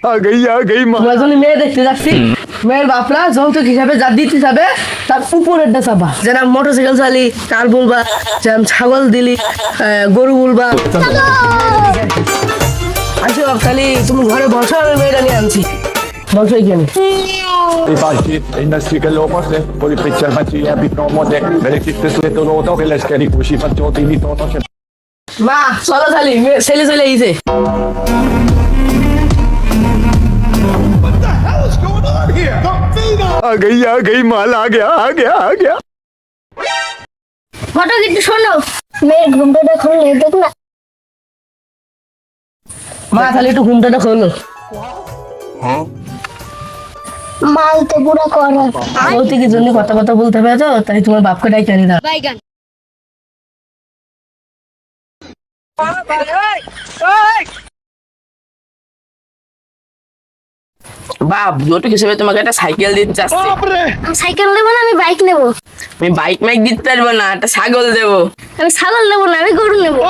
आ गई माँ। তোমার জন্য মেয়ে দেখতে যাচ্ছি, মেয়ের বাপরা যৌতুক হিসাবে যা দিতে যাবে তার উপরেরটা চাবা। যেন মোটরসাইকেল চালি কার বলবা, যেন ছাগল দিলি গরু বলবা। আসো তাহলে তুমি ঘরে বসো, আমি মেয়েটা নিয়ে আনছি, বসো এখানে। In the sticker logo se poi picture facci abito mode vedi che te to noto che le schede così faccio ti invito no se মা চলো তাহলে, ছেলে চলে গেছে। आ गई माल आ गया হঠাৎ একটু শোনো, মেয়ের ঘুমটা খুললে দেখ না। মা তাহলে একটু ঘুমটাটা খোলো। মাল তো পুরো করা। যৌতুকের জন্য কথা কথা বলতে হবে তো, তাই তোমার বাপকে ডাই জানি না। বাইগান বাপ, যৌতুক হিসেবে তোমাকে একটা সাইকেল দিতে চাচ্ছি। আমি সাইকেল নেবো না, আমি বাইক নেবো। আমি বাইক মাইক দিতে পারবো না, একটা ছাগল দেবো। আমি ছাগল নেবো না, আমি গরু নেবো।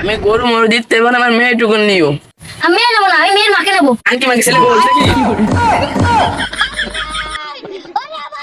আমি গরু মরু দিতে পারবো না, আমার মেয়েটুকু নিও। আমি মেয়ে নেবো না, আমি মেয়ের মাকে নেবো। আন্টি মাকে ছেলে বলছে কি? ওরে বাবা